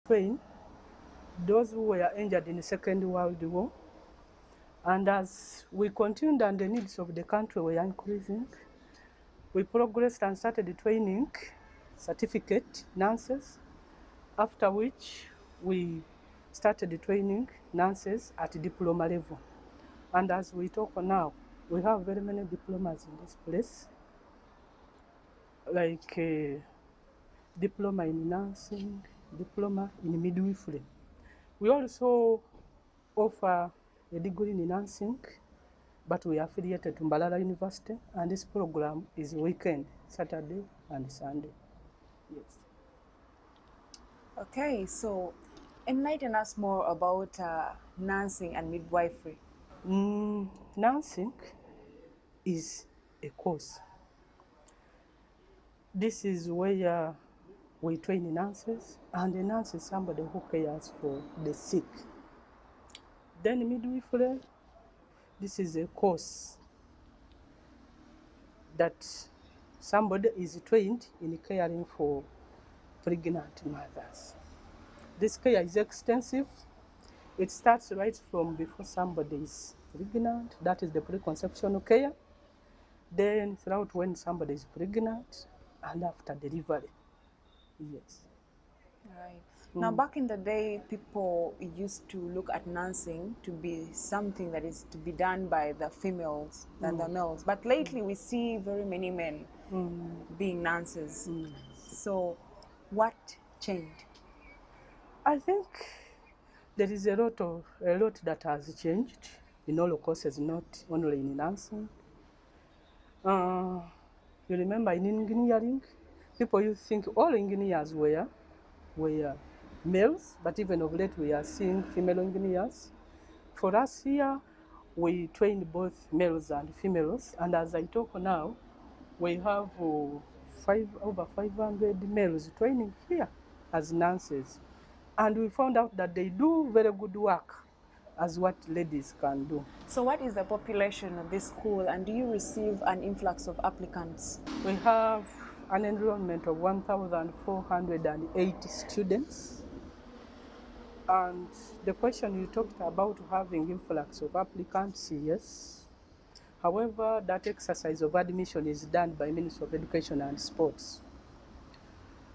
train those who were injured in the Second World War. And as we continued and the needs of the country were increasing, we progressed and started training certificate nurses, after which we started training nurses at diploma level. And as we talk now, we have very many diplomas in this place, like diploma in nursing, diploma in midwifery. We also offer a degree in nursing, but we are affiliated to Mbarara University, and this program is weekend, Saturday and Sunday. Yes. Okay, so enlighten us more about nursing and midwifery. Nursing is a course. This is where we train nurses, and a nurse is somebody who cares for the sick. Then midwifery, this is a course that somebody is trained in caring for pregnant mothers. This care is extensive. It starts right from before somebody is pregnant, that is the preconception care, then throughout when somebody is pregnant, and after delivery. Yes. Right. Now, back in the day, people used to look at nursing to be something that is to be done by the females than the males. But lately, we see very many men being nurses. So, what changed? I think there is a lot that has changed in all courses, not only in nursing. You remember in engineering, people used to think all engineers were males, but even of late we are seeing female engineers. For us here, we train both males and females, and as I talk now, we have over 500 males training here as nurses. And we found out that they do very good work as what ladies can do. So what is the population of this school, and do you receive an influx of applicants? We have an enrollment of 1,480 students. And the question you talked about having influx of applicants, yes. However, that exercise of admission is done by Ministry of Education and Sports.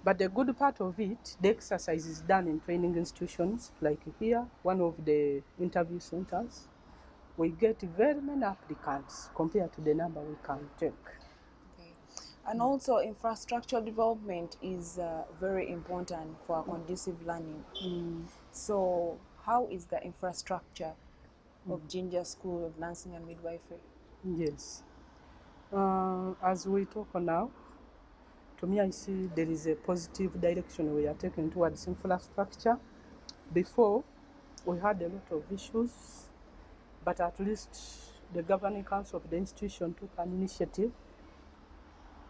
But the good part of it, the exercise is done in training institutions, like here, one of the interview centers. We get very many applicants compared to the number we can take. Okay. And also, infrastructure development is very important for conducive learning. So, how is the infrastructure of Jinja School of Nursing and Midwifery? Yes. As we talk now, to me, I see there is a positive direction we are taking towards infrastructure. Before, we had a lot of issues, but at least the governing council of the institution took an initiative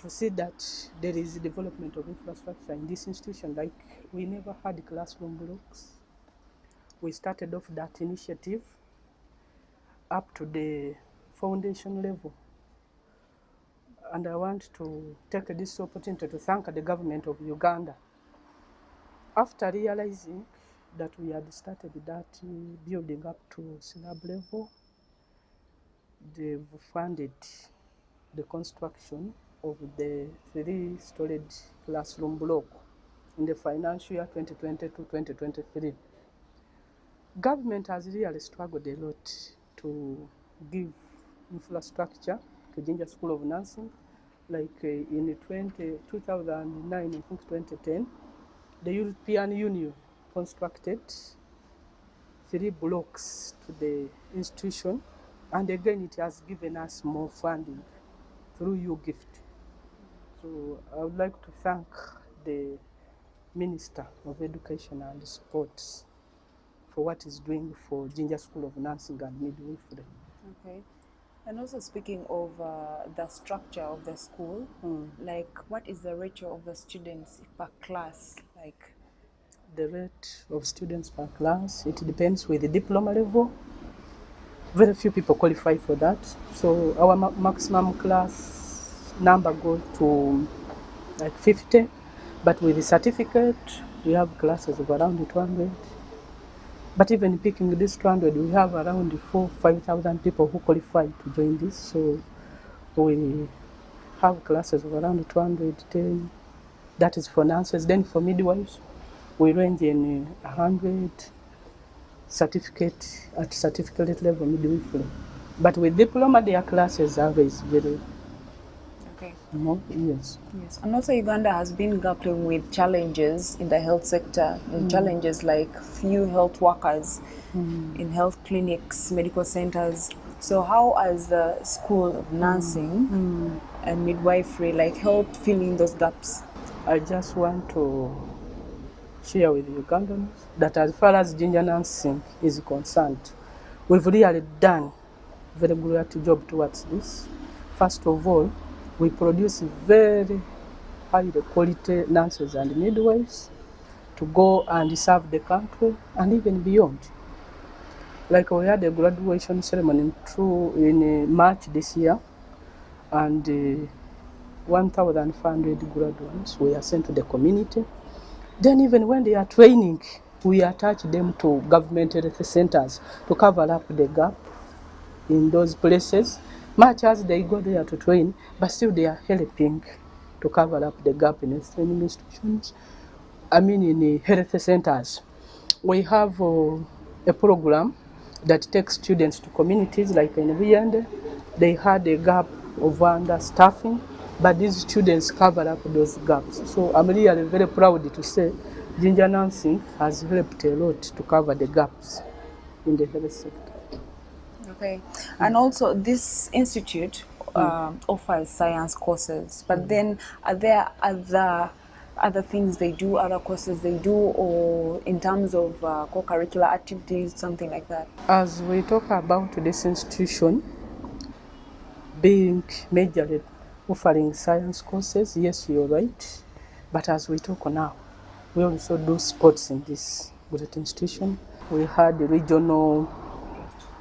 to see that there is development of infrastructure in this institution. Like, we never had classroom blocks. We started off that initiative up to the foundation level. And I want to take this opportunity to thank the government of Uganda. After realizing that we had started that building up to slab level, they've funded the construction of the 3-storied classroom block in the financial year 2020-2023. Government has really struggled a lot to give infrastructure to Jinja School of Nursing. Like in 2009, I think 2010, the European Union constructed 3 blocks to the institution, and again it has given us more funding through YouGift. So I would like to thank the Minister of Education and Sports for what he's doing for Jinja School of Nursing and Midwifery. Okay. And also, speaking of the structure of the school, like, what is the ratio of the students per class? Like, the rate of students per class, it depends with the diploma level. Very few people qualify for that. So our maximum class number goes to like 50, but with the certificate, we have classes of around 200. But even picking this 200, we have around 4,000-5,000 people who qualify to join this. So we have classes of around 210. That is for nurses. Then for midwives, we range in 100 certificate at certificate level midwifery. But with diploma, their classes are very more. Yes. Yes. And also Uganda has been grappling with challenges in the health sector, and challenges like few health workers in health clinics, medical centers. So how has the School of Nursing and Midwifery helped fill in those gaps? I just want to share with Ugandans that as far as ginger nursing is concerned, we've really done a very good job towards this. First of all, we produce very high quality nurses and midwives to go and serve the country and even beyond. Like we had a graduation ceremony in March this year, and 1,500 graduates were sent to the community. Then even when they are training, we attach them to government health centers to cover up the gap in those places. Much as they go there to train, but still they are helping to cover up the gap in training institutions. In the health centers. We have a program that takes students to communities like in Riyande. They had a gap of understaffing, but these students cover up those gaps. So I'm really very proud to say ginger nursing has helped a lot to cover the gaps in the health sector. Okay, and also this institute offers science courses, but then are there other things they do, other courses they do, or in terms of co-curricular activities, something like that? As we talk about this institution being majorly offering science courses, yes, you're right. But as we talk now, we also do sports in this great institution. We had regional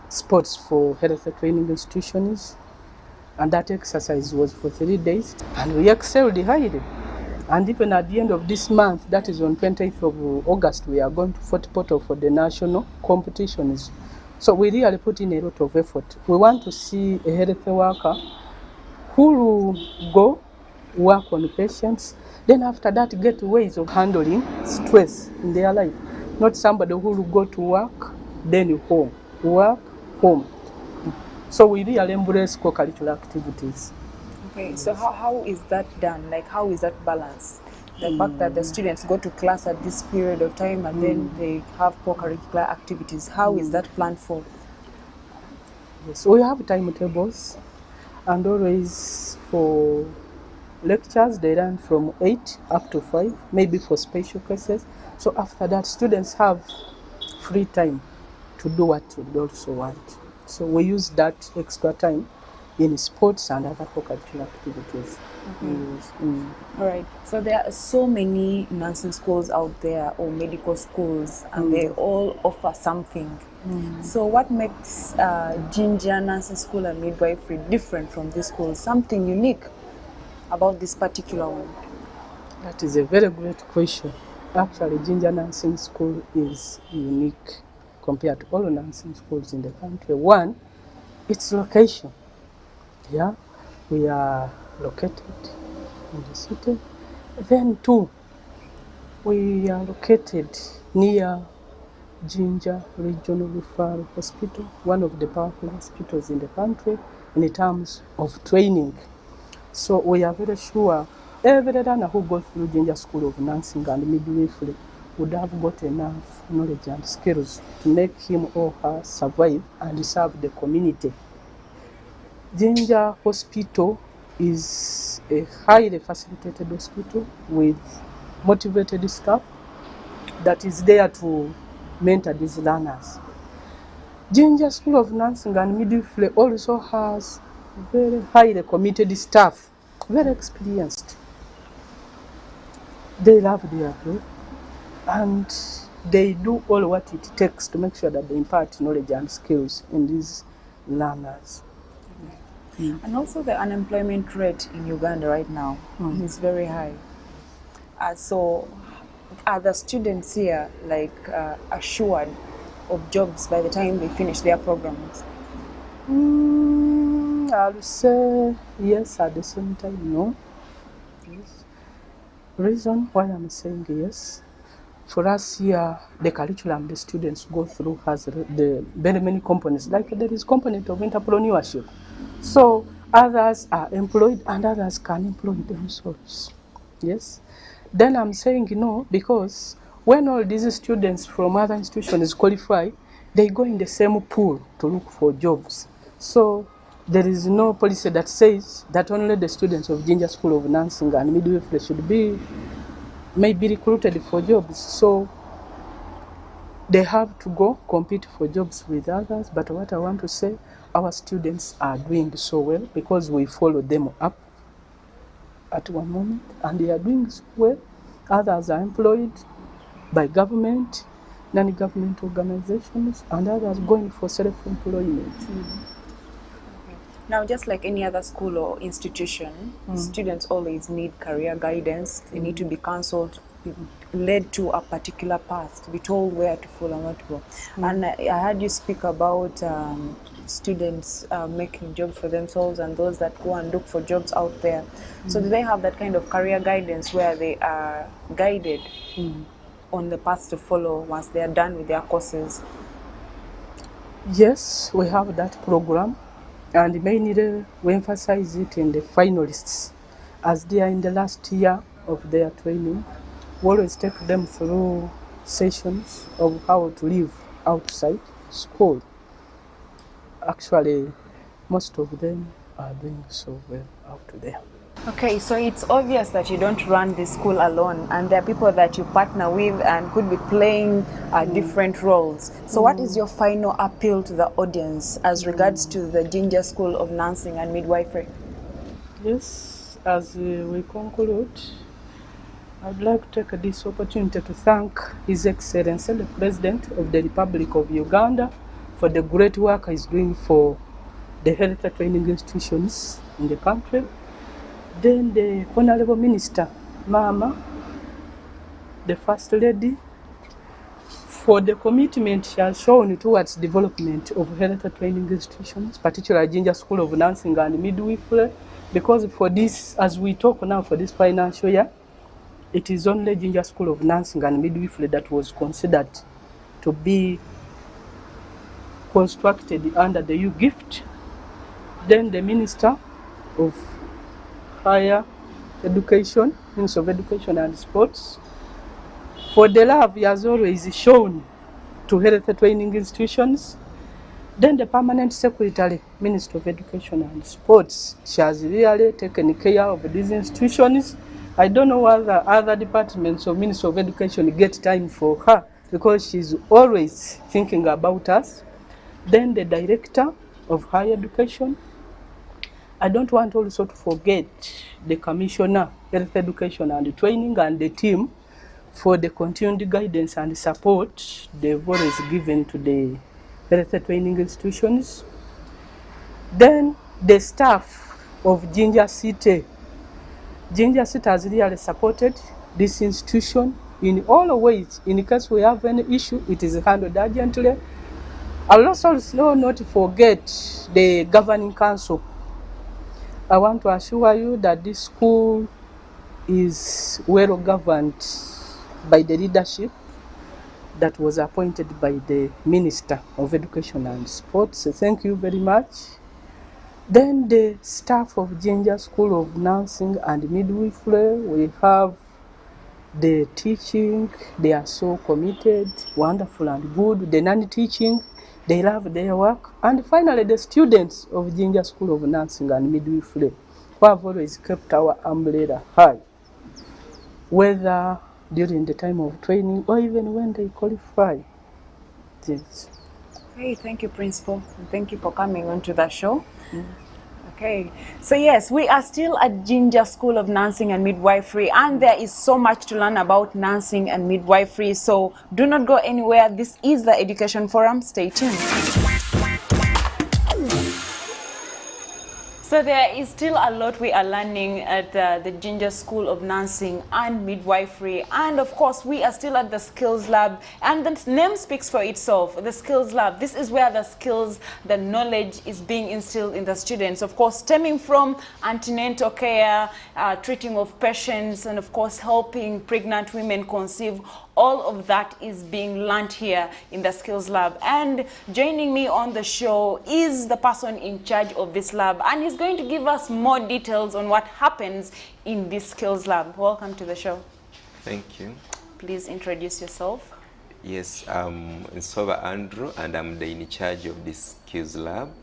sports for health training institutions, and that exercise was for 3 days, and we excelled highly. And even at the end of this month, that is on 20th of August, we are going to Fort Portal for the national competitions. So we really put in a lot of effort. We want to see a health worker who will go work on patients, then after that get ways of handling stress in their life. Not somebody who will go to work, then home, work, home. So we really embrace co-curricular activities. Okay, so how is that done? How is that balanced? The fact that the students go to class at this period of time and then they have co-curricular activities, how is that planned for? Yes, we have timetables, and always for lectures they run from 8 up to 5, maybe for special cases. So after that, students have free time to do what they also want. So we use that extra time in sports and other co-curricular activities. All right. So there are so many nursing schools out there, or medical schools, and they all offer something. So what makes Ginger Nursing School and Midwifery different from this school? Something unique about this particular one? That is a very great question. Actually, Ginger Nursing School is unique compared to all nursing schools in the country. One, its location. Yeah, we are located in the city. Then two, we are located near Ginger Regional Referral Hospital, one of the powerful hospitals in the country in terms of training. So we are very sure every learner who goes through Ginger School of Nursing and Midwifery would have got enough knowledge and skills to make him or her survive and serve the community. Ginger Hospital is a highly facilitated hospital with motivated staff that is there to mentor these learners. Ginger School of Nursing and Midwifery also has very highly committed staff, very experienced. They love their job and they do all what it takes to make sure that they impart knowledge and skills in these learners. And also the unemployment rate in Uganda right now is very high. So are the students here like assured of jobs by the time they finish their programs? I'll say yes, at the same time no. Yes. Reason why I'm saying yes, for us here, the curriculum the students go through has the very many components. Like there is component of entrepreneurship. So others are employed and others can employ themselves. Yes. Then I'm saying no because when all these students from other institutions qualify, they go in the same pool to look for jobs. So there is no policy that says that only the students of Jinja School of Nursing and Midwifery should be maybe recruited for jobs. So they have to go compete for jobs with others. But what I want to say, our students are doing so well because we follow them up at one moment and they are doing so well. Others are employed by government, non-government organizations, and others going for self-employment. Now, just like any other school or institution, students always need career guidance. They need to be counseled, led to a particular path, to be told where to follow and what to go. And I heard you speak about students making jobs for themselves and those that go and look for jobs out there. So do they have that kind of career guidance where they are guided on the path to follow once they are done with their courses? Yes, we have that program. And mainly we emphasize it in the finalists as they are in the last year of their training. We always take them through sessions of how to live outside school. Actually, most of them are doing so well out there. Okay, so it's obvious that you don't run the school alone and there are people that you partner with and could be playing different roles. So what is your final appeal to the audience as regards to the Jinja School of Nursing and Midwifery? Yes, as we conclude, I'd like to take this opportunity to thank His Excellency, the President of the Republic of Uganda, for the great work he's doing for the health training institutions in the country. Then the Honorable Minister, Mama, the First Lady, for the commitment she has shown towards development of health training institutions, particularly Jinja School of Nursing and Midwifery, because for this, as we talk now for this financial year, it is only Jinja School of Nursing and Midwifery that was considered to be constructed under the U-Gift. Then the Minister of Higher Education, Minister of Education and Sports, for the love he has always shown to health training institutions. Then the Permanent Secretary, Minister of Education and Sports, she has really taken care of these institutions. I don't know whether other departments of Minister of Education get time for her because she's always thinking about us. Then the Director of Higher Education. I don't want also to forget the Commissioner, Health Education and Training, and the team for the continued guidance and support they've always given to the health training institutions. Then the staff of Jinja City. Jinja City has really supported this institution in all ways. In case we have any issue, it is handled urgently. I will also not forget the Governing Council. I want to assure you that this school is well governed by the leadership that was appointed by the Minister of Education and Sports. Thank you very much. Then the staff of Jinja School of Nursing and Midwifery, we have the teaching, they are so committed, wonderful and good. The non-teaching, they love their work. And finally, the students of Jinja School of Nursing and Midwifery, who have always kept our umbrella high, whether during the time of training or even when they qualify. Yes. Hey, thank you, Principal. And thank you for coming on to the show. Okay, so yes, we are still at Jinja School of Nursing and Midwifery, and there is so much to learn about nursing and midwifery. So do not go anywhere. This is the Education Forum. Stay tuned. So there is still a lot we are learning at the Ginger School of Nursing and Midwifery, and of course we are still at the Skills Lab, and the name speaks for itself, the Skills Lab. This is where the skills, the knowledge is being instilled in the students, of course stemming from antenatal care, treating of patients, and of course helping pregnant women conceive. All of that is being learned here in the Skills Lab. And joining me on the show is the person in charge of this lab, and he's going to give us more details on what happens in this Skills Lab. Welcome to the show. Thank you. Please introduce yourself. Yes, I'm Nsova Andrew, and I'm in charge of this Skills Lab.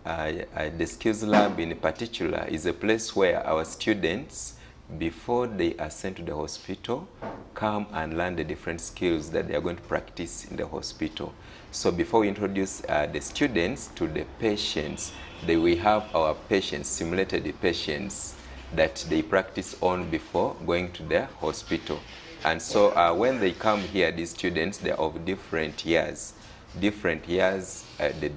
The Skills Lab in particular is a place where our students, before they are sent to the hospital, come and learn the different skills that they are going to practice in the hospital. So before we introduce the students to the patients, we have our patients, simulated patients, that they practice on before going to the hospital. And so when they come here, these students, they're of different years, the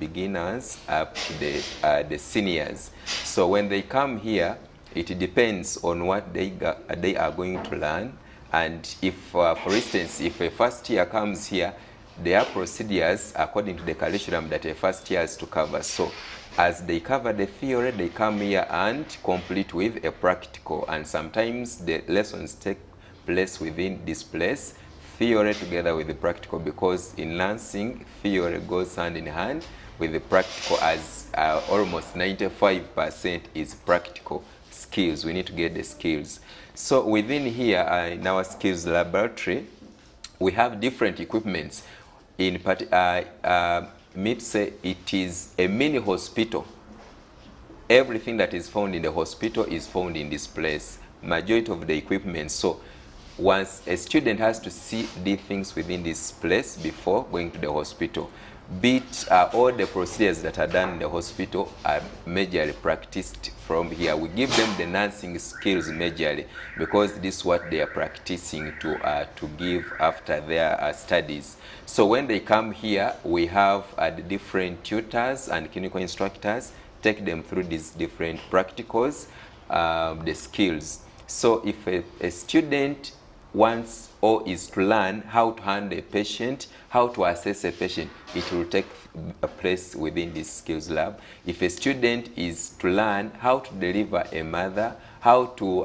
beginners up to the seniors. So when they come here, it depends on what they are going to learn. And if, for instance, if a first year comes here, there are procedures according to the curriculum that a first year has to cover. So as they cover the theory, they come here and complete with a practical. And sometimes the lessons take place within this place, theory together with the practical, because in nursing, theory goes hand in hand with the practical, as almost 95% is practical skills. We need to get the skills. So within here, in our skills laboratory, we have different equipments. In Meet say it is a mini hospital. Everything that is found in the hospital is found in this place. Majority of the equipment. So once a student has to see these things within this place before going to the hospital. All the procedures that are done in the hospital are majorly practiced from here. We give them the nursing skills majorly because this is what they are practicing to give after their studies. So when they come here, we have the different tutors and clinical instructors take them through these different practicals, the skills. So if a student wants or is to learn how to handle a patient, how to assess a patient, it will take a place within this skills lab. If a student is to learn how to deliver a mother, how to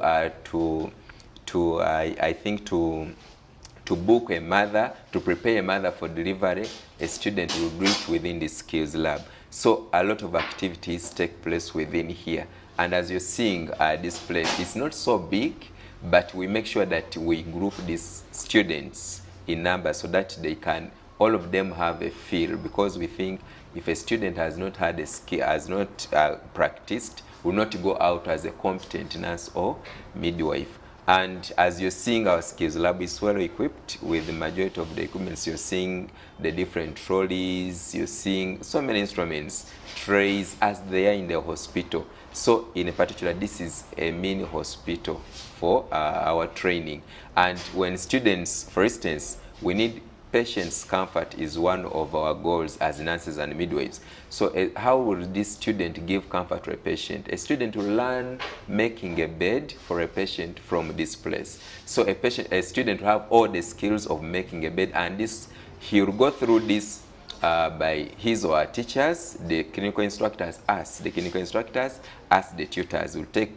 book a mother, to prepare a mother for delivery, a student will do it within the skills lab. So a lot of activities take place within here. And as you're seeing, this place is not so big, but we make sure that we group these students in numbers so that they can, all of them have a feel, because we think if a student has not had a skill, has not practiced, will not go out as a competent nurse or midwife. And as you're seeing, our skills lab is well equipped with the majority of the equipment. You're seeing the different trolleys, you're seeing so many instruments, trays, as they are in the hospital. So in particular, this is a mini hospital for our training. And when students, for instance, we need patient's comfort is one of our goals as nurses and midwives. So how will this student give comfort to a patient? A student will learn making a bed for a patient from this place. So a student will have all the skills of making a bed, and this, he will go through this by his or her teachers, the clinical instructors, us, the clinical instructors, us, the tutors, will take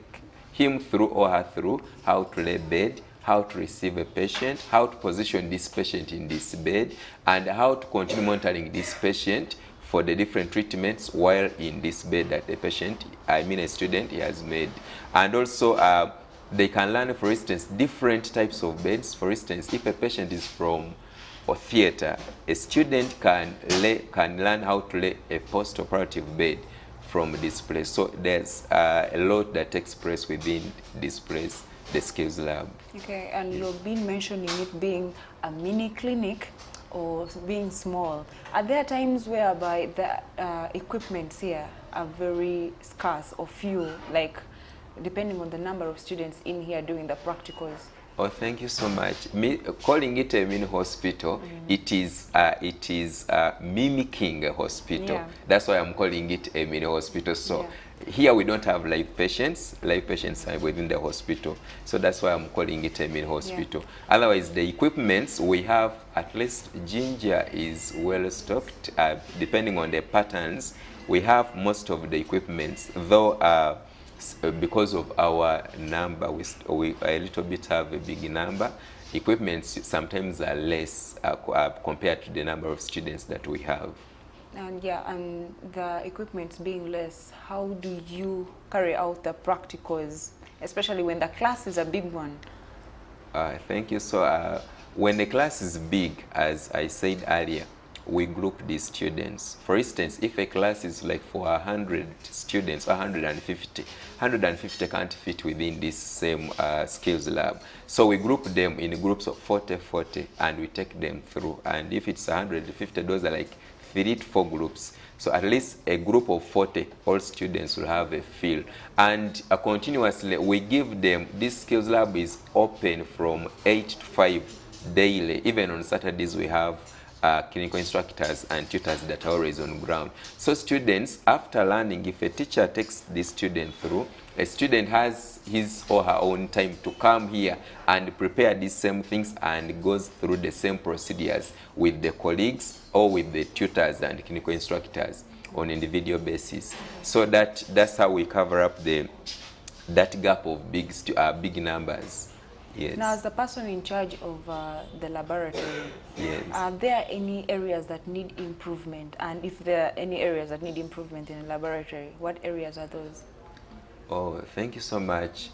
him through or her through how to lay bed, how to receive a patient, how to position this patient in this bed, and how to continue monitoring this patient for the different treatments while in this bed that the patient, a student, he has made. And also they can learn, for instance, different types of beds. For instance, if a patient is from a theater, a student can learn how to lay a post-operative bed from this place. So there's a lot that takes place within this place, the skills lab. Okay, and you've been mentioning it being a mini clinic or being small. Are there times whereby the equipments here are very scarce or few, like depending on the number of students in here doing the practicals? Oh, thank you so much. Calling it a mini hospital, it is mimicking a hospital. Yeah. That's why I'm calling it a mini hospital. So here we don't have live patients. Live patients are within the hospital. So that's why I'm calling it a mid-hospital. Yeah. Otherwise, the equipments we have, at least Ginger is well stocked. Depending on the patterns, we have most of the equipments, though because of our number, we a little bit have a big number. Equipments sometimes are less compared to the number of students that we have. And and the equipment being less, how do you carry out the practicals, especially when the class is a big one? Thank you. So when the class is big, as I said earlier, we group these students. For instance, if a class is like for 100 students, 150 can't fit within this same skills lab. So we group them in groups of 40, and we take them through. And if it's 150, those are like 3 to 4 groups. So at least a group of 40, all students will have a feel. And continuously, we give them, this skills lab is open from 8 to 5 daily. Even on Saturdays, we have clinical instructors and tutors that are always on ground. So students, after learning, if a teacher takes this student through, a student has his or her own time to come here and prepare these same things and goes through the same procedures with the colleagues or with the tutors and clinical instructors on individual basis. So that's how we cover up that gap of big numbers. Yes. Now, as the person in charge of the laboratory, yes, are there any areas that need improvement? And if there are any areas that need improvement in the laboratory, what areas are those? Oh, thank you so much.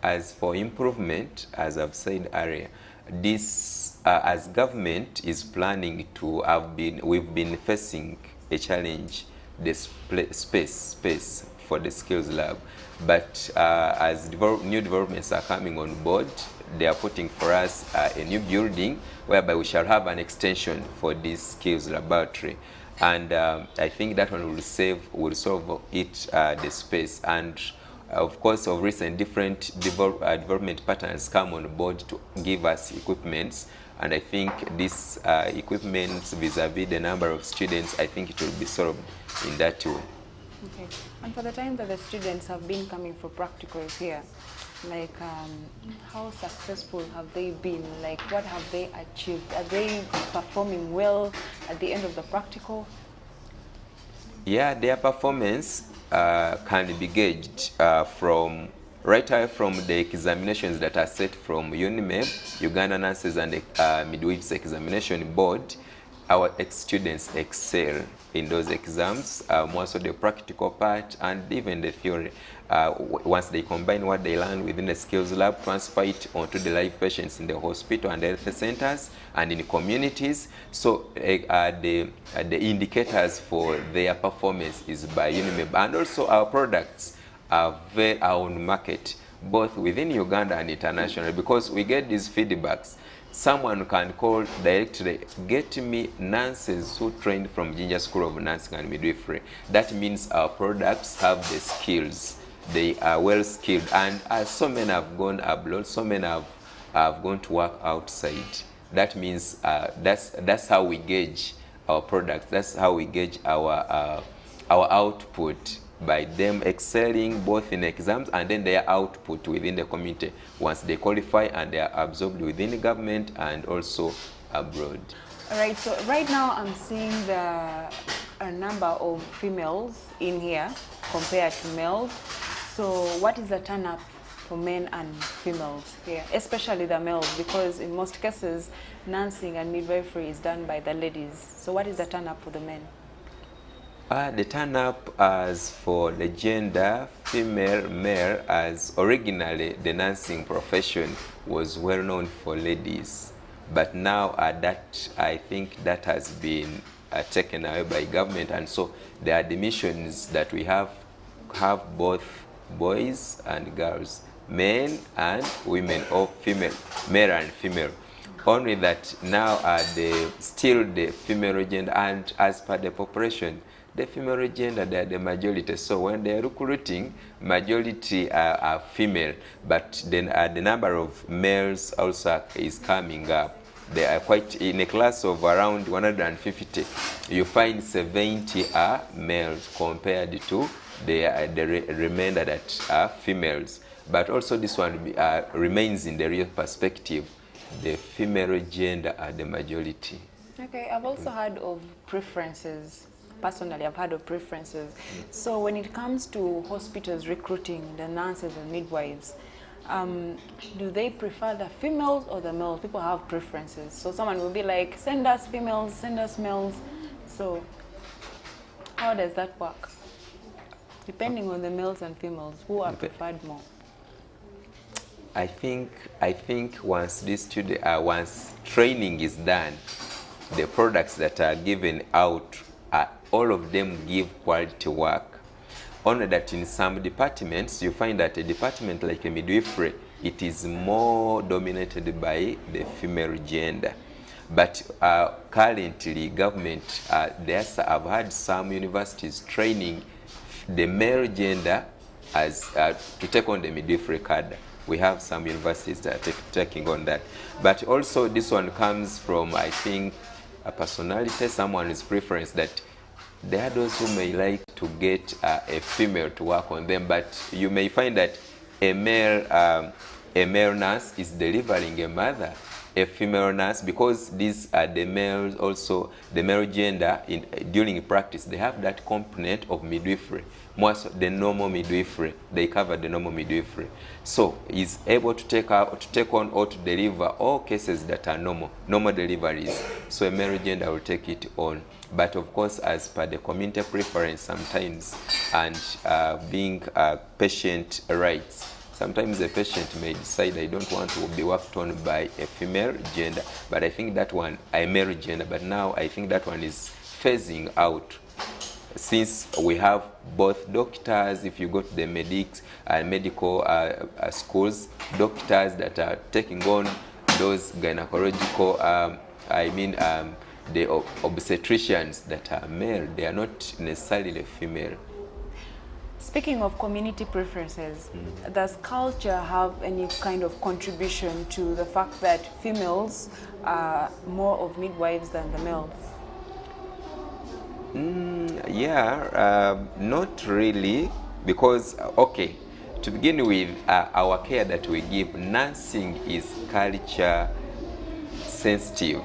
As for improvement, as I've said earlier, this, as government is planning to we've been facing a challenge, this space for the skills lab. But as new developments are coming on board, they are putting for us a new building whereby we shall have an extension for this skills laboratory. And I think that one will solve it, the space. And of course, of recent, different development patterns come on board to give us equipments. And I think this equipment vis-a-vis the number of students, I think it will be solved in that way. Okay. And for the time that the students have been coming for practicals here, like how successful have they been? Like what have they achieved? Are they performing well at the end of the practical? Yeah, their performance can be gauged from right away from the examinations that are set from UNIMEB, Uganda Nurses and Midwives Examination Board. Our students excel in those exams, more so the practical part and even the theory. Once they combine what they learn within the skills lab, transfer it onto the live patients in the hospital and health centers and in communities. So the indicators for their performance is by UNIMEB. And also our products are on market, both within Uganda and internationally, because we get these feedbacks. Someone can call directly, get me nurses who trained from Ginger School of Nursing and Midwifery. That means our products have the skills. They are well skilled. And as so many have gone abroad, so many have gone to work outside. That means that's how we gauge our products. That's how we gauge our output, by them excelling both in exams and then their output within the community once they qualify and they are absorbed within the government and also abroad. All right, so right now I'm seeing a number of females in here compared to males. So what is the turn up for men and females here, especially the males, because in most cases nursing and midwifery is done by the ladies. So what is the turn up for the men? The turn up as for the gender, female, male, as originally the nursing profession was well known for ladies. But now that I think that has been taken away by government, and so the admissions that we have both boys and girls, men and women, or female, male and female. Only that now still the female gender, and as per the population, the female gender, they are the majority. So when they are recruiting, majority are female, but then the number of males also is coming up. They are quite, in a class of around 150, you find 70 are males compared to remainder that are females. But also this one remains in the real perspective. The female gender are the majority. Okay, I've also heard of preferences. Personally, I've heard of preferences. So when it comes to hospitals recruiting the nurses and midwives, do they prefer the females or the males? People have preferences. So someone will be like, send us females, send us males. So how does that work? Depending on the males and females, who are preferred more? I think once once training is done, the products that are given out, all of them give quality work. Only that in some departments, you find that a department like a midwifery, it is more dominated by the female gender. But currently, government, I've had some universities training the male gender as to take on the midwifery cadre. We have some universities that are taking on that. But also this one comes from, I think, a personality, someone's preference, that there are those who may like to get a female to work on them, but you may find that a male nurse is delivering a mother, a female nurse, because these are the males, also the male gender during practice, they have that component of midwifery. Most of the normal midwifery, they cover the normal midwifery. So is able to take on or to deliver all cases that are normal deliveries. So a male gender will take it on. But of course, as per the community preference sometimes, and being patient rights, sometimes the patient may decide, I don't want to be worked on by a female gender, but I think that one, a male gender, but now I think that one is phasing out. Since we have both doctors, if you go to the medical schools, doctors that are taking on those gynecological, the obstetricians that are male, they are not necessarily female. Speaking of community preferences, does culture have any kind of contribution to the fact that females are more of midwives than the males? Not really, because, okay, to begin with, our care that we give, nursing is culture sensitive.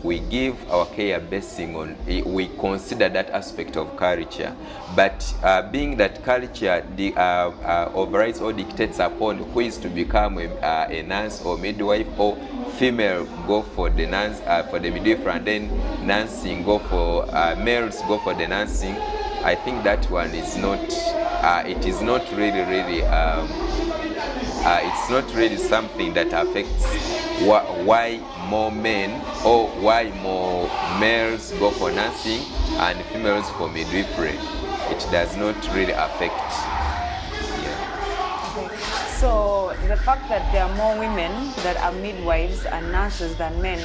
We give our care basing on, we consider that aspect of culture, but being that culture overrides or dictates upon who is to become a nurse or midwife, or female go for the nurse, for the midwifery, and then nursing go for males go for the nursing. I think that one is not. It is not really. It's not really something that affects why more men or why more males go for nursing and females for midwifery. It does not really affect. Okay. So the fact that there are more women that are midwives and nurses than men,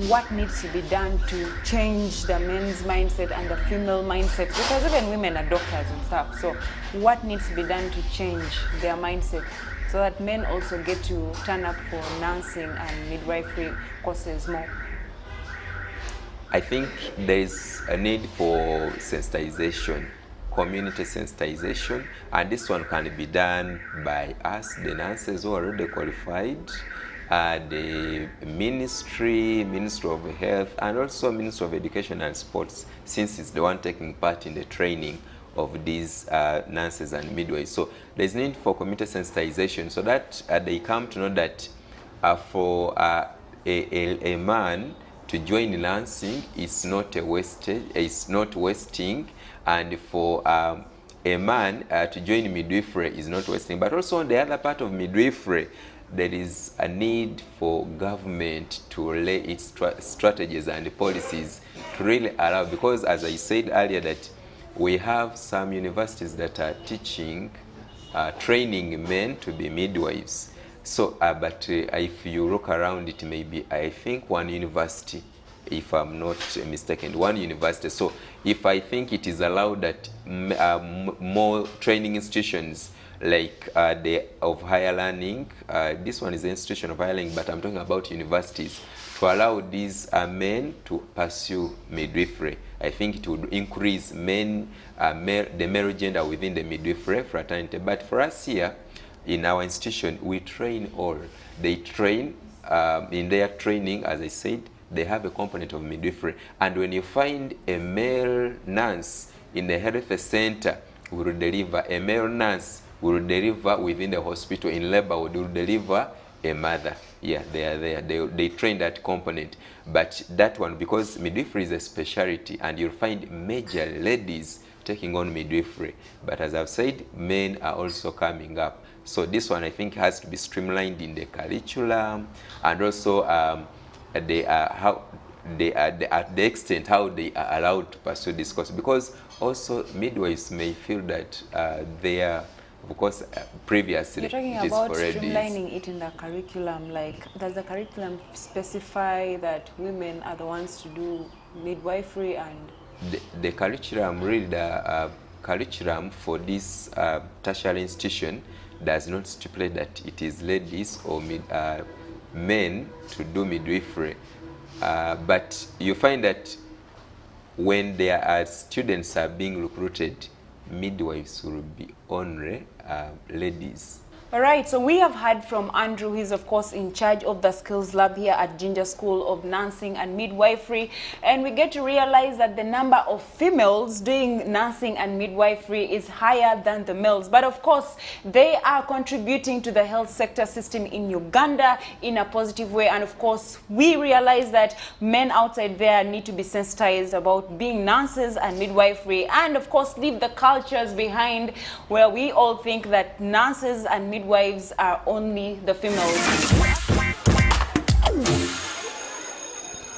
what needs to be done to change the men's mindset and the female mindset? Because even women are doctors and stuff. So what needs to be done to change their mindset so that men also get to turn up for nursing and midwifery courses more? I think there is a need for sensitization, community sensitization, and this one can be done by us, the nurses who are already qualified, the Ministry of Health, and also Ministry of Education and Sports, since it's the one taking part in the training of these nurses and midwives. So there's need for community sensitization so that they come to know that for a man to join nursing is not a wastage, it's not wasting, and for a man to join midwifery is not wasting. But also on the other part of midwifery, there is a need for government to lay its strategies and policies to really allow, because as I said earlier, that we have some universities that are teaching, training men to be midwives. So, but if you look around, it may be, I think, one university, if I'm not mistaken, one university. So if I think it is allowed that more training institutions like of higher learning. This one is the institution of higher learning, but I'm talking about universities, to allow these men to pursue midwifery. I think it would increase men, the male gender within the midwifery fraternity. But for us here in our institution, we train all. They train in their training, as I said, they have a component of midwifery. And when you find a male nurse in the health center, we will deliver a male nurse, we will deliver within the hospital. In labor, we will deliver a mother. Yeah, they are there. They train that component. But that one, because midwifery is a specialty, and you'll find major ladies taking on midwifery. But as I've said, men are also coming up. So this one, I think, has to be streamlined in the curriculum, and also at the extent how they are allowed to pursue this course. Because also midwives may feel that they are, of course, previously you're talking it is about for ladies. streamlining it in the curriculum. Like, does the curriculum specify that women are the ones to do midwifery? And the curriculum, really, the curriculum for this tertiary institution does not stipulate that it is ladies or men to do midwifery. But you find that when there are students are being recruited, midwives will be only ladies. all right, so we have heard from Andrew. He's of course in charge of the skills lab here at Ginger School of Nursing and Midwifery, and we get to realize that the number of females doing nursing and midwifery is higher than the males. But of course, they are contributing to the health sector system in Uganda in a positive way. And of course, we realize that men outside there need to be sensitized about being nurses and midwifery, and of course leave the cultures behind where we all think that nurses and midwives are only the females.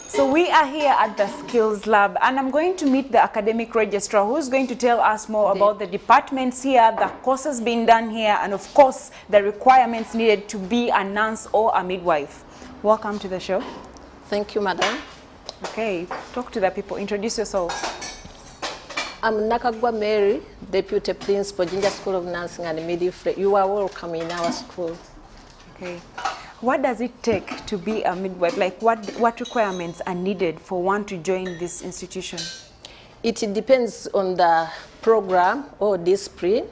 So we are here at the skills lab, and I'm going to meet the academic registrar, who's going to tell us more about the departments here, the courses being done here, and of course the requirements needed to be a nurse or a midwife. Welcome to the show. Thank you, madam. Okay, talk to the people. Introduce yourself. I'm Nakagwa Mary, Deputy Principal, Ginger School of Nursing and Midwifery. You are welcome in our school. Okay. What does it take to be a midwife? Like, what requirements are needed for one to join this institution? It depends on the program or discipline.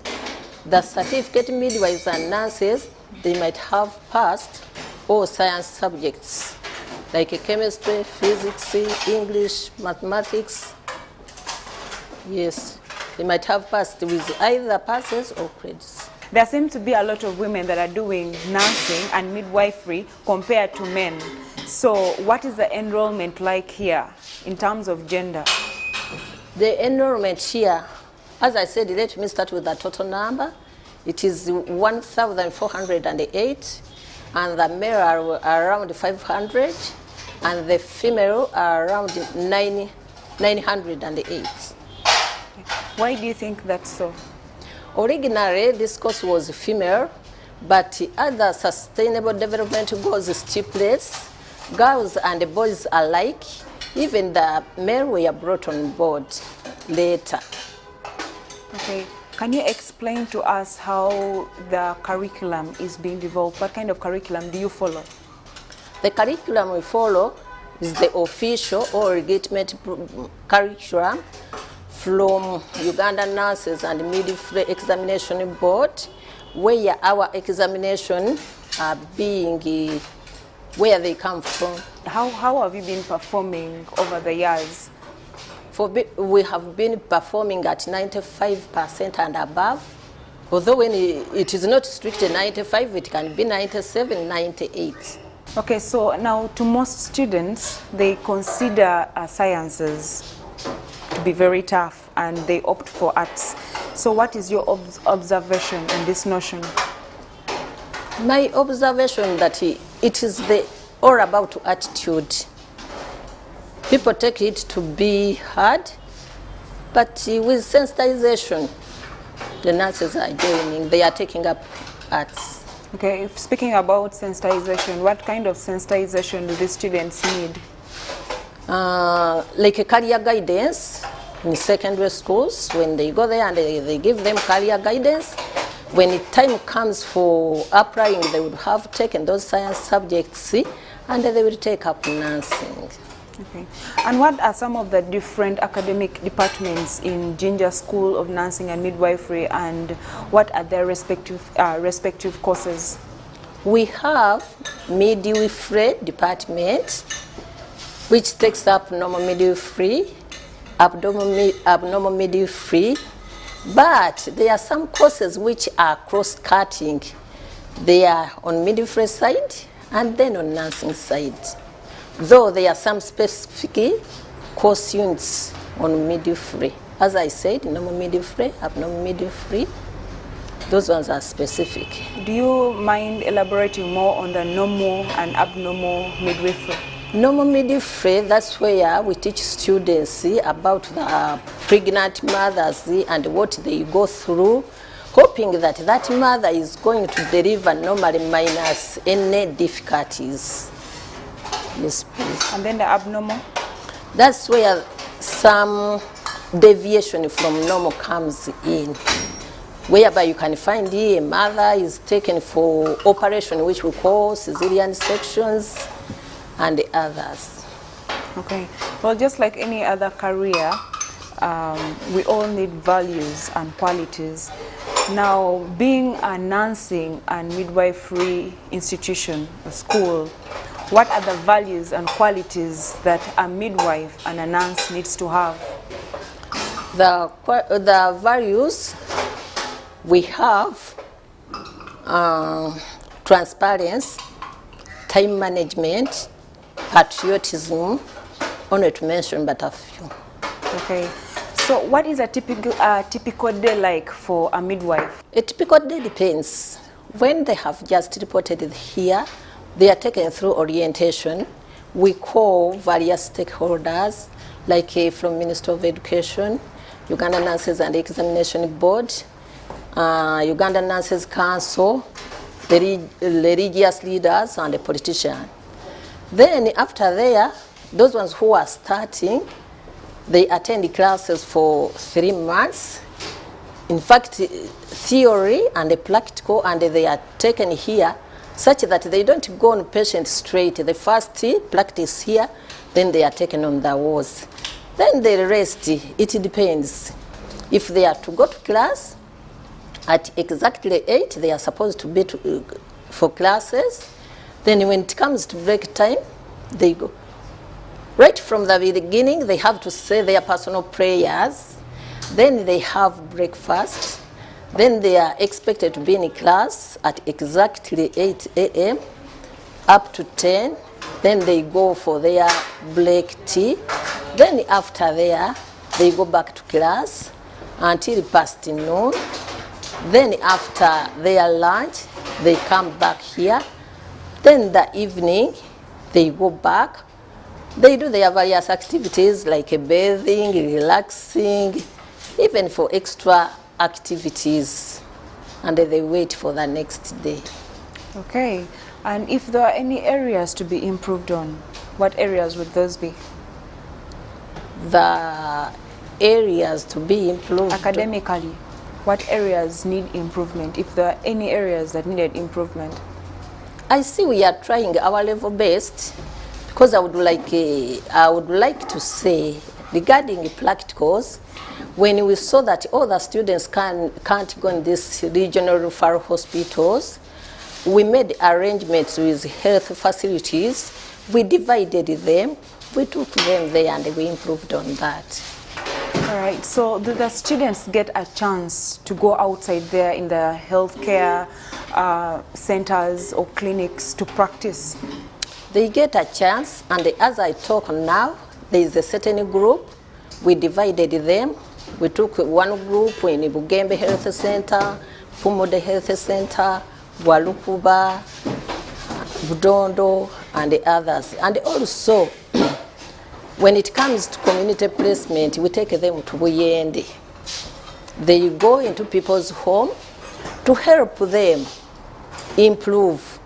The certificate midwives and nurses, they might have passed all science subjects, like chemistry, physics, English, mathematics. Yes, they might have passed with either passes or credits. There seem to be a lot of women that are doing nursing and midwifery compared to men. So what is the enrollment like here in terms of gender? The enrollment here, as I said, let me start with the total number. It is 1,408, and the male are around 500, and the female are around 908. Why do you think that's so? Originally, this course was female, but other sustainable development goals stipulates girls and boys alike. Even the male were brought on board later. Okay. Can you explain to us how the curriculum is being developed? What kind of curriculum do you follow? The curriculum we follow is the official or legitimate curriculum from Uganda Nurses and Midwifery Examination Board, where our examination are being, where they come from. How have you been performing over the years? We have been performing at 95% and above. Although when it is not strictly 95, it can be 97, 98. Okay, so now to most students, they consider sciences to be very tough and they opt for arts. So what is your observation on this notion? My observation that it is all about attitude. People take it to be hard, but with sensitization, the nurses are joining, they are taking up arts. Okay, speaking about sensitization, what kind of sensitization do the students need? Like a career guidance in secondary schools, when they go there and they give them career guidance. when the time comes for applying, they would have taken those science subjects, and they will take up nursing. Okay. And what are some of the different academic departments in Ginger School of Nursing and Midwifery, and what are their respective courses? We have midwifery department, which takes up normal midwifery, abnormal midwifery, but there are some courses which are cross-cutting. They are on midwifery side and then on nursing side. Though there are some specific course units on midwifery. As I said, normal midwifery, abnormal midwifery, those ones are specific. Do you mind elaborating more on the normal and abnormal midwifery? Normal midwifery, that's where we teach students about the pregnant mothers and what they go through, hoping that that mother is going to deliver normally minus any difficulties. Yes, please. And then the abnormal? That's where some deviation from normal comes in, whereby you can find a mother is taken for operation, which we call cesarean sections, and the others. Okay. Well, just like any other career, we all need values and qualities. Now, being a nursing and midwifery institution, a school, what are the values and qualities that a midwife and a nurse needs to have? The values we have, transparency, time management, patriotism, only to mention but a few. Okay. So what is a typical day like for a midwife? A typical day depends. When they have just reported here, they are taken through orientation. We call various stakeholders, like from Ministry of Education, Uganda Nurses and Examination Board, Uganda Nurses Council, the religious leaders and the politicians. Then after there, those ones who are starting, they attend classes for 3 months. In fact, theory and the practical, and they are taken here such that they don't go on patient straight. They first practice here, then they are taken on the wards. Then the rest, it depends. If they are to go to class, at exactly 8, they are supposed to be for classes. Then when it comes to break time, they go. Right from the beginning, they have to say their personal prayers. Then they have breakfast. Then they are expected to be in class at exactly 8 a.m. up to 10. Then they go for their black tea. Then after there, they go back to class until past noon. Then after their lunch, they come back here. Then the evening, they go back. They do their various activities like bathing, relaxing, even for extra activities. And they wait for the next day. Okay. And if there are any areas to be improved on, what areas would those be? The areas to be improved. Academically, what areas need improvement, if there are any areas that needed improvement? I see we are trying our level best, because I would like to say regarding practicals, when we saw that all the students can't go in these regional referral hospitals, we made arrangements with health facilities. We divided them, we took them there, and we improved on that. All right, so do the students get a chance to go outside there in the healthcare centers or clinics to practice? They get a chance, and as I talk now, there is a certain group. We divided them. We took one group in Bugembe Health Center, Pumode Health Center, Walukuba, Budondo, and the others. And also, when it comes to community placement, we take them to Buyende. They go into people's home to help them improve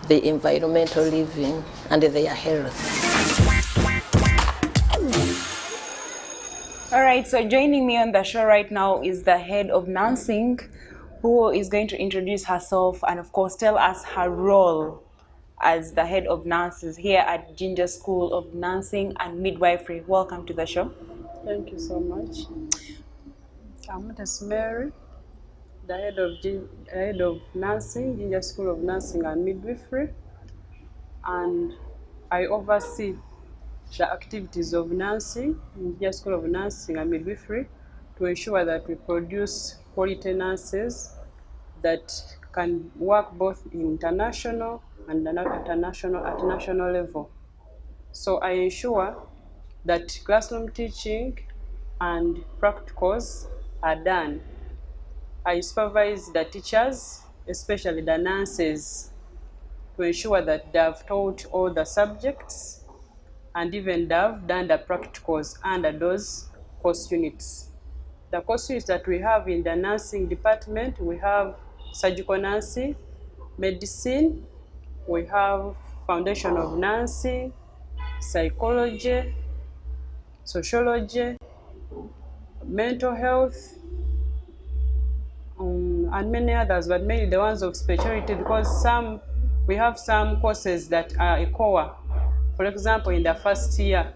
the environmental living and their health. All right, so joining me on the show right now is the head of nursing who is going to introduce herself and, of course, tell us her role as the head of nurses here at Ginger School of Nursing and Midwifery. Welcome to the show. Thank you so much. I'm Miss Mary, the head of nursing, Ginger School of Nursing and Midwifery, and I oversee the activities of nursing in Ginger School of Nursing and Midwifery to ensure that we produce quality nurses that can work both in international and at national level. So I ensure that classroom teaching and practicals are done. I supervise the teachers, especially the nurses, to ensure that they have taught all the subjects and even they have done the practicals under those course units. The course units that we have in the nursing department, we have surgical nursing, medicine, we have foundation of nursing, psychology, sociology, mental health, and many others, but mainly the ones of specialty, because we have some courses that are a core. For example, in the first year,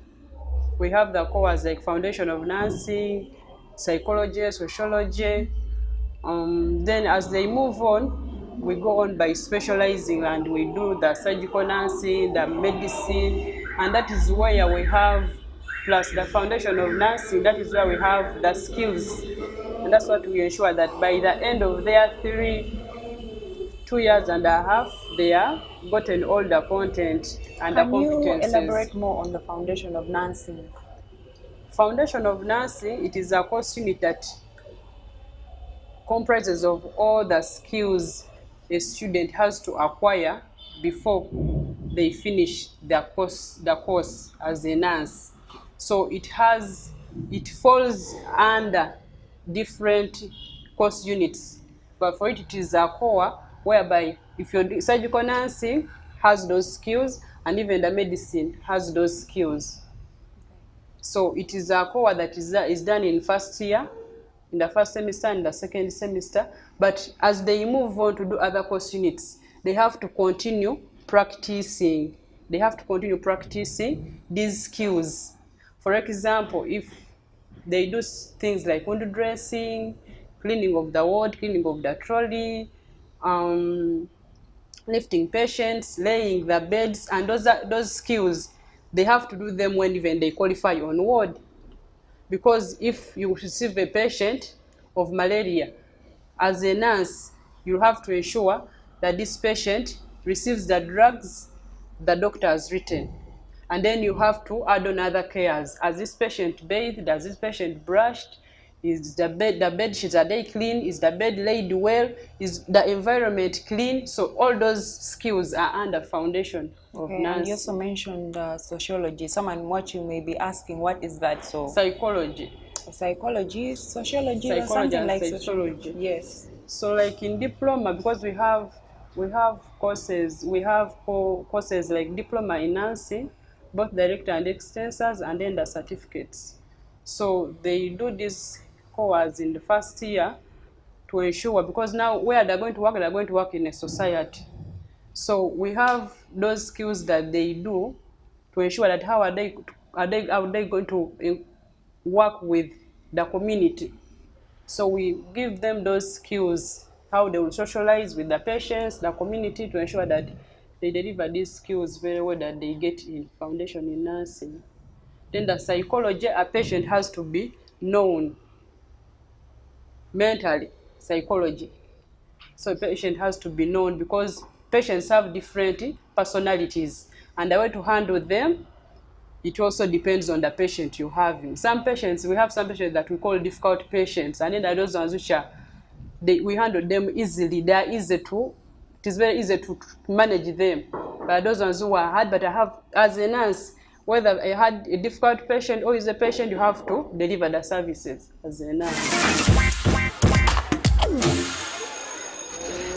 we have the cores like foundation of nursing, psychology, sociology. Then as they move on, we go on by specializing and we do the surgical nursing, the medicine, and that is where we have, plus the foundation of nursing, that is where we have the skills. And that's what we ensure that by the end of their 2 years and a half, they are gotten all the content and the competencies. Can you elaborate more on the foundation of nursing? Foundation of nursing, it is a course unit that comprises of all the skills a student has to acquire before they finish the course as a nurse. So it falls under different course units, but for it is a core whereby if your surgical nursing has those skills and even the medicine has those skills. So it is a core that is done in first year, in the first semester and the second semester, but as they move on to do other course units, they have to continue practicing. They have to continue practicing these skills. For example, if they do things like wound dressing, cleaning of the ward, cleaning of the trolley, lifting patients, laying the beds, and those skills, they have to do them when even they qualify on ward. Because if you receive a patient of malaria, as a nurse, you have to ensure that this patient receives the drugs the doctor has written. And then you have to add on other cares. As this patient bathed, does this patient brushed? Is the bed sheets, are they clean? Is the bed laid well? Is the environment clean? So all those skills are under foundation of nursing. And you also mentioned sociology. Someone watching may be asking, what is that? So psychology, sociology, psychology, something like sociology. Yes. So like in diploma, because we have courses, courses like diploma in nursing, both direct and extensors, and then the certificates. So they do these courses in the first year to ensure, because now where they're going to work in a society. So we have those skills that they do to ensure that how are they going to work with the community. So we give them those skills, how they will socialize with the patients, the community, to ensure that they deliver these skills very well that they get in foundation in nursing. Then the psychology, a patient has to be known mentally, psychology. So a patient has to be known because patients have different personalities, and the way to handle them, it also depends on the patient you have. We have some patients that we call difficult patients, and then there are those ones which we handle them easily. They are it is very easy to manage them. But those ones who are hard, but I have, as a nurse, whether I had a difficult patient or is a patient, you have to deliver the services as a nurse.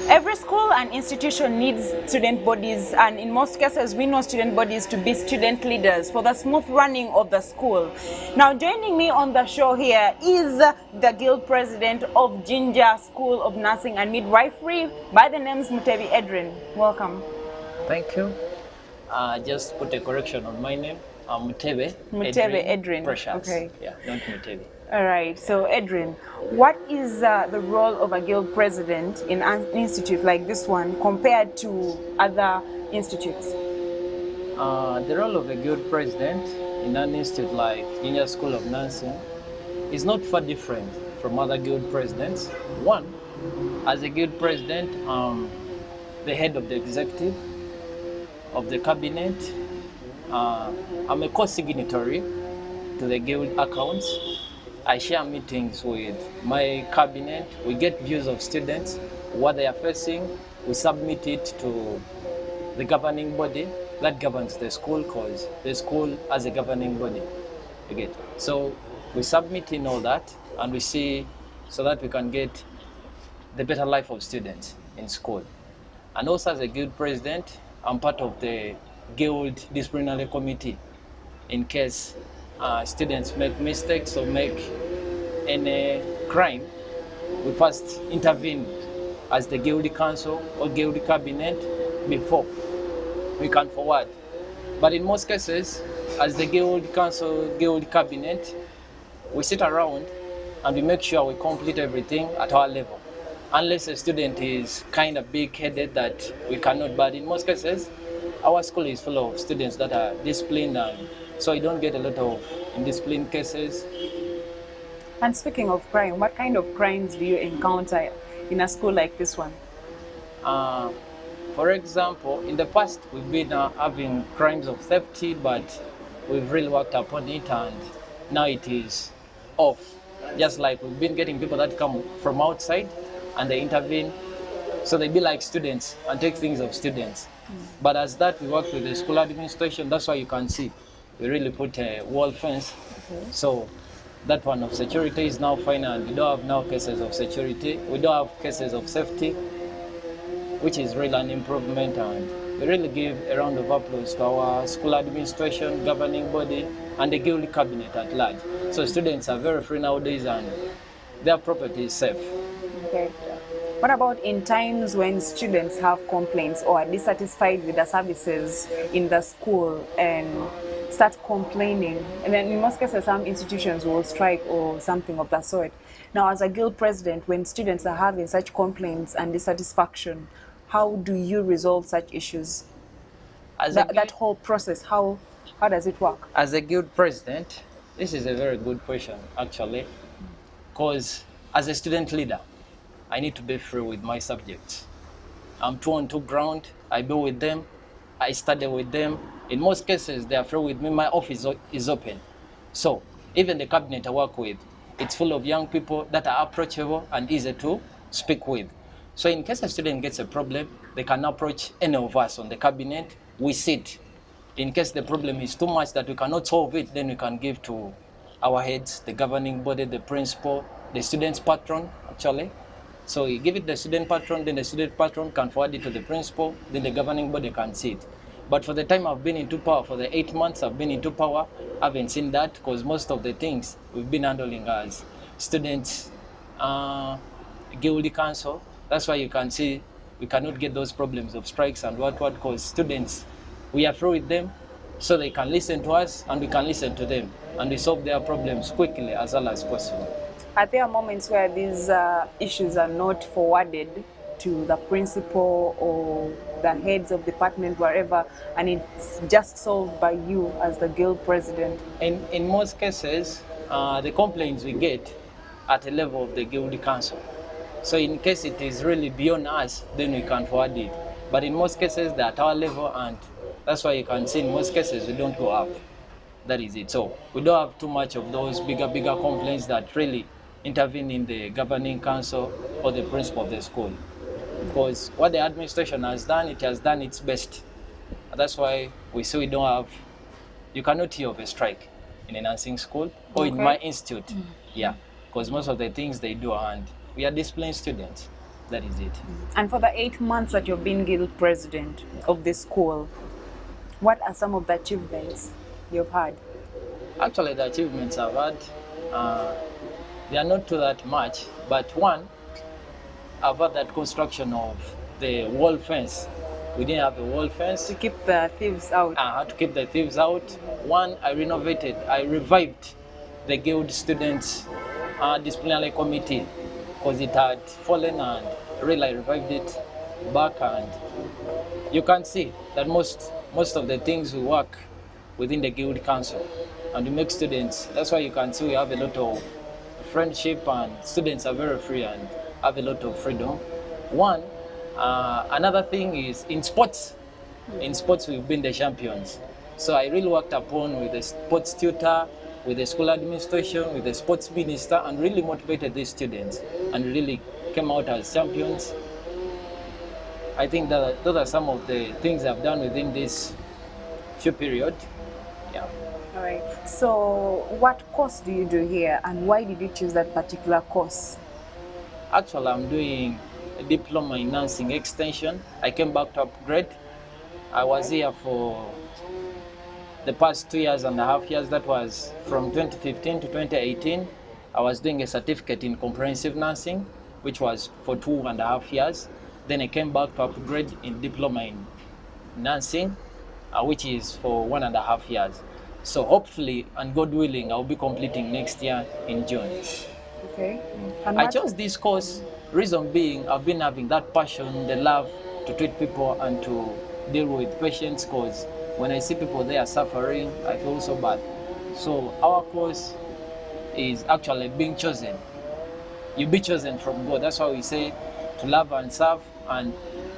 Every school school and institution needs student bodies, and in most cases we know student bodies to be student leaders for the smooth running of the school. Now joining me on the show here is the guild president of Ginger School of Nursing and Midwifery by the names Mutebi Edrin. Welcome. Thank you. Just put a correction on my name. Mutebi Edrin. Precious. Okay. Yeah, not Mutebi. All right. So Edrin, what is the role of a guild president in an institute like this one compared to other institutes? The role of a guild president in an institute like Ginger School of Nursing is not far different from other guild presidents. One, as a guild president, the head of the executive, of the cabinet, I'm a co-signatory to the guild accounts. I share meetings with my cabinet. We get views of students, what they are facing. We submit it to the governing body that governs the school, because the school has a governing body. Okay. So we submit in all that, and we see so that we can get the better life of students in school. And also as a guild president, I'm part of the guild disciplinary committee. In case students make mistakes or make any crime, we first intervene as the guild council or guild cabinet before we can forward. But in most cases, as the guild council, guild cabinet, we sit around and we make sure we complete everything at our level. Unless a student is kind of big-headed that we cannot, but in most cases, our school is full of students that are disciplined, and so you don't get a lot of indisciplined cases. And speaking of crime, what kind of crimes do you encounter in a school like this one? For example, in the past, we've been having crimes of theft, but we've really worked upon it, and now it is off. Just like we've been getting people that come from outside and they intervene, so they be like students and take things of students. But as that, we work with the school administration. That's why you can see we really put a wall fence. So that one of security is now fine, and we don't have now cases of security. We don't have cases of safety, which is really an improvement, and we really give a round of applause to our school administration, governing body, and the guild cabinet at large. So students are very free nowadays, and their property is safe. Okay. What about in times when students have complaints or are dissatisfied with the services in the school and start complaining? And then in most cases, some institutions will strike or something of that sort. Now, as a guild president, when students are having such complaints and dissatisfaction, how do you resolve such issues? That whole process, how does it work? As a guild president, this is a very good question, actually, because as a student leader, I need to be free with my subjects. I'm 2-on-2 ground, I be with them, I study with them. In most cases, they are free with me, my office is open. So, even the cabinet I work with, it's full of young people that are approachable and easy to speak with. So in case a student gets a problem, they can approach any of us on the cabinet, we sit. In case the problem is too much that we cannot solve it, then we can give to our heads, the governing body, the principal, the student's patron, actually. So we give it the student patron, then the student patron can forward it to the principal, then the governing body can see it. But for the time I've been into power, for the 8 months I've been into power, I haven't seen that, because most of the things we've been handling as students, guild council. That's why you can see we cannot get those problems of strikes and what, because students, we are free with them, so they can listen to us and we can listen to them, and we solve their problems quickly as well as possible. Are there moments where these issues are not forwarded to the principal or the heads of department, wherever, and it's just solved by you as the guild president? In most cases, the complaints we get at the level of the guild council. So in case it is really beyond us, then we can forward it. But in most cases, they're at our level, and that's why you can see in most cases we don't go up. That is it. So we don't have too much of those bigger complaints that really intervene in the governing council or the principal of the school. Because what the administration has done, it has done its best. And that's why we say we don't have, you cannot hear of a strike in a nursing school or in my institute. Yeah, because most of the things they do, and we are disciplined students. That is it. And for the 8 months that you've been guild president of the school, what are some of the achievements you've had? Actually, the achievements I've had, they are not too that much, but one, I've had that construction of the wall fence. We didn't have a wall fence. To keep the thieves out. To keep the thieves out. One, I revived the guild students disciplinary committee because it had fallen, and really I revived it back, and you can see that most of the things we work within the guild council and we make students. That's why you can see we have a lot of friendship and students are very free and have a lot of freedom. One, another thing is in sports. In sports, we've been the champions. So I really worked upon with the sports tutor, with the school administration, with the sports minister, and really motivated these students and really came out as champions. I think that those are some of the things I've done within this few period. Yeah. All right. So what course do you do here, and why did you choose that particular course? Actually, I'm doing a diploma in nursing extension. I came back to upgrade. I was here for the past 2.5 years. That was from 2015 to 2018. I was doing a certificate in comprehensive nursing, which was for 2.5 years. Then I came back to upgrade in diploma in nursing, which is for 1.5 years. So hopefully, and God willing, I'll be completing next year in June. Okay. I chose this course, reason being I've been having that passion, the love to treat people and to deal with patients, because when I see people they are suffering, I feel so bad. So our course is actually being chosen. You be chosen from God. That's why we say to love and serve, and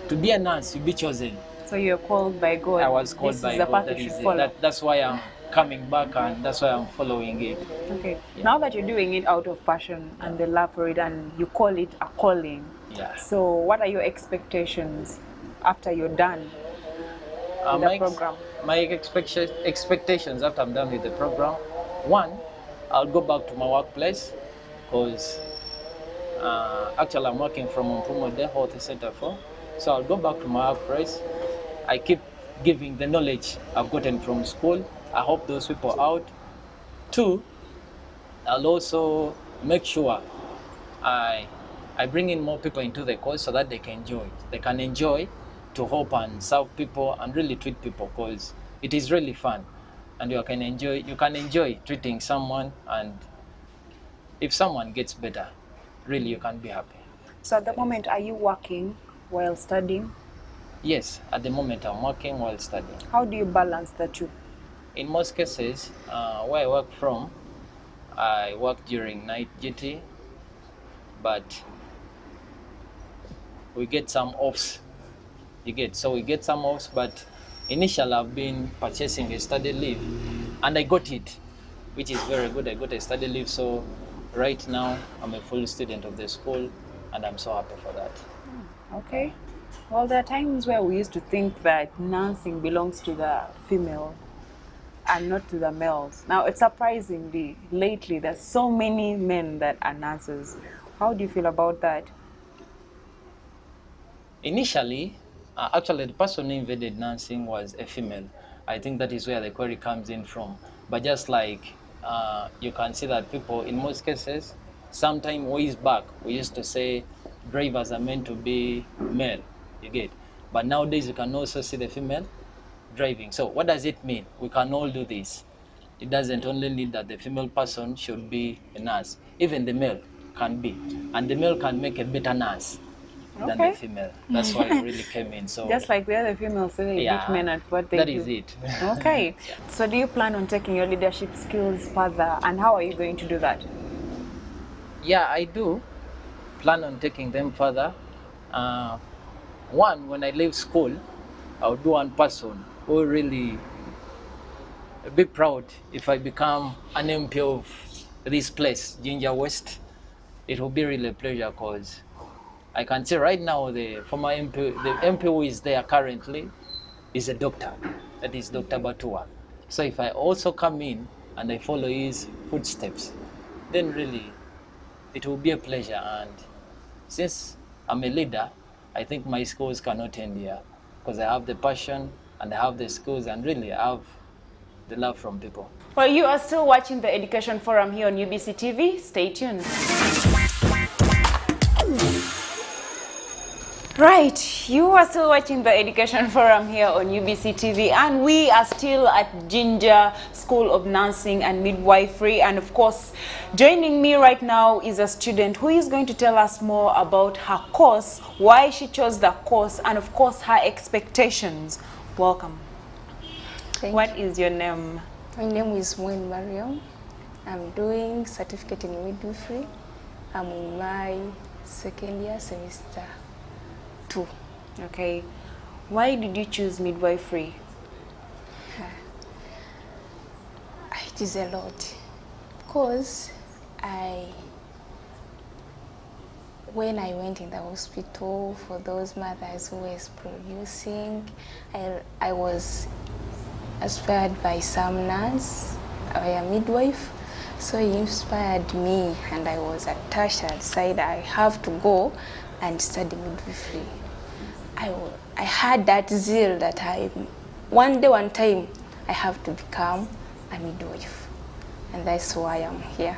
to be a nurse, you be chosen. So you're called by God. I was called by God. That's why I'm coming back, and that's why I'm following it. Okay. Yeah. Now that you're doing it out of passion and the love for it, and you call it a calling. Yeah. So what are your expectations after you're done with the program? My expectations after I'm done with the program, one, I'll go back to my workplace, because actually I'm working from Mpumo Health Center 4. So I'll go back to my workplace. I keep giving the knowledge I've gotten from school. I help those people out. Two, I'll also make sure I bring in more people into the course so that they can enjoy. They can enjoy to help and serve people and really treat people, because it is really fun, and you can enjoy treating someone, and if someone gets better, really you can be happy. So at the moment, are you working while studying? Yes, at the moment I'm working while studying. How do you balance the two? In most cases, where I work from, I work during night duty, but we get some offs. We get some offs, but initially I've been purchasing a study leave, and I got it, which is very good. I got a study leave, so right now I'm a full student of the school, and I'm so happy for that. Okay. Well, there are times where we used to think that nursing belongs to the female and not to the males. Now, it's surprisingly, lately, there's so many men that are nurses. How do you feel about that? Initially, actually, the person who invented nursing was a female. I think that is where the query comes in from. But just like you can see that people, in most cases, sometime ways back, we used to say drivers are meant to be male, you get. But nowadays, you can also see the female driving. So what does it mean? We can all do this. It doesn't only need that the female person should be a nurse. Even the male can be. And the male can make a better nurse than the female. That's why it really came in. So just like the other females say, each men at what they do. That is it. Okay. So do you plan on taking your leadership skills further, and how are you going to do that? Yeah, I do plan on taking them further. One, when I leave school, I'll do one person who will really be proud if I become an MP of this place, Ginger West. It will be really a pleasure, because I can see right now the former MP, the MP who is there currently is a doctor. That is Dr. Batua. So if I also come in and I follow his footsteps, then really it will be a pleasure. And since I'm a leader. I think my skills cannot end here because I have the passion and I have the skills and really I have the love from people. Well, you are still watching the Education Forum here on UBC TV. Stay tuned. Right, you are still watching the Education Forum here on UBC TV, and we are still at Ginger School of Nursing and Midwifery. And of course, joining me right now is a student who is going to tell us more about her course, why she chose the course, and of course, her expectations. Welcome. What is your name? My name is Moen Mariam. I'm doing certificate in midwifery. I'm in my second year, semester 2. Okay. Why did you choose midwifery? It is a lot. Because when I went in the hospital for those mothers who were producing, I was inspired by some nurse, a midwife, so he inspired me, and I was attached and decided I have to go and study midwifery. I had that zeal that one time, I have to become a midwife, and that's why I'm here.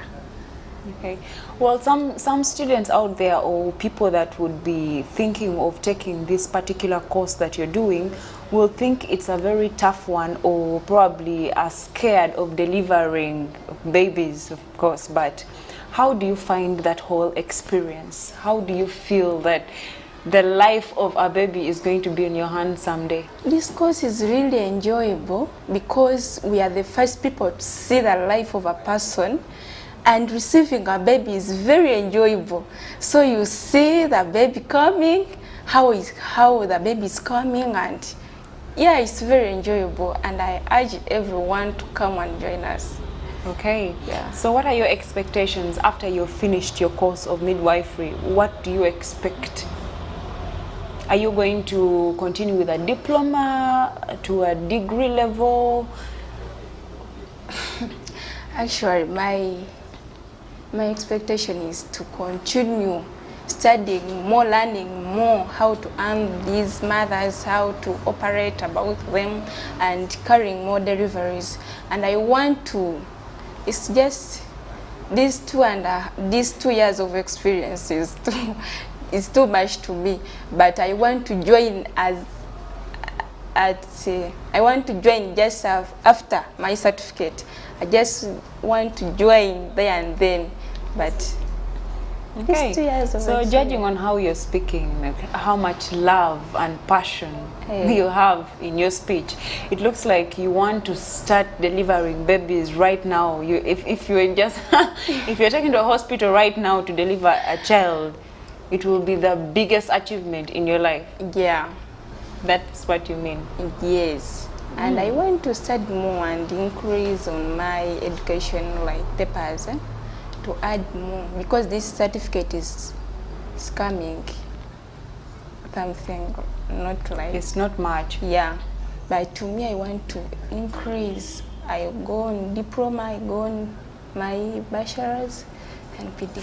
Okay. Well, some students out there or people that would be thinking of taking this particular course that you're doing will think it's a very tough one, or probably are scared of delivering babies, of course. But how do you find that whole experience? How do you feel that the life of a baby is going to be in your hands someday? This course is really enjoyable because we are the first people to see the life of a person, and receiving a baby is very enjoyable. So you see the baby coming, how the baby is coming, and yeah, it's very enjoyable, and I urge everyone to come and join us. Okay. Yeah. So what are your expectations after you've finished your course of midwifery? What do you expect? Are you going to continue with a diploma, to a degree level? Actually, my expectation is to continue studying more, learning more how to handle these mothers, how to operate about them, and carrying more deliveries. And I want to, it's just these 2 years of experience is too much to me. But I want to join I want to join just after my certificate. I just want to join there and then, but okay. It's 2 years of So experience. judging on how you're speaking, like how much love and passion you have in your speech, it looks like you want to start delivering babies right now. If you're just if you're taken to a hospital right now to deliver a child, it will be the biggest achievement in your life. Yeah. That's what you mean? Yes. And I want to study more and increase on my education, like papers, to add more, because this certificate is coming something not like, It's not much. yeah, but to me I want to increase. I go on diploma, I go on my bachelor's and PD.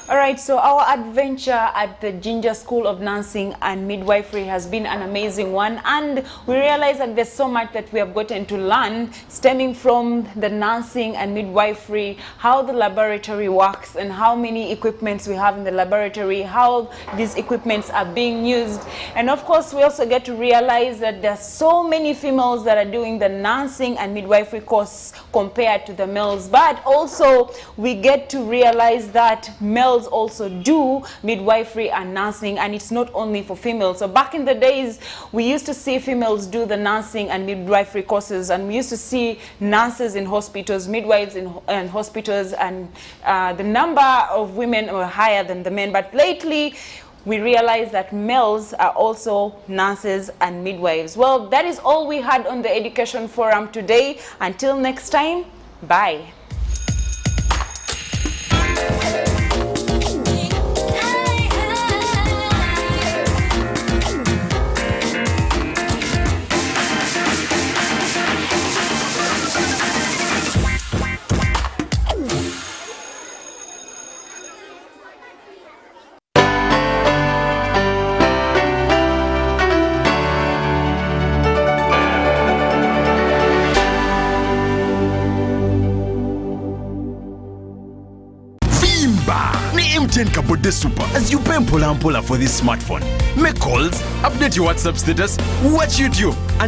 All right, so our adventure at the Ginger School of Nursing and Midwifery has been an amazing one, and we realize that there's so much that we have gotten to learn stemming from the nursing and midwifery, how the laboratory works and how many equipments we have in the laboratory, how these equipments are being used. And of course, we also get to realize that there's so many females that are doing the nursing and midwifery course compared to the males, but also we get to realize that males also do midwifery and nursing, and it's not only for females. So back in the days, we used to see females do the nursing and midwifery courses, and we used to see nurses in hospitals, midwives in hospitals, and the number of women were higher than the men. But lately, we realize that males are also nurses and midwives. Well, that is all we had on the Education Forum today. Until next time, bye. MTN Kabode Super as you pay mpola mpola for this smartphone. Make calls, update your WhatsApp status, watch YouTube, and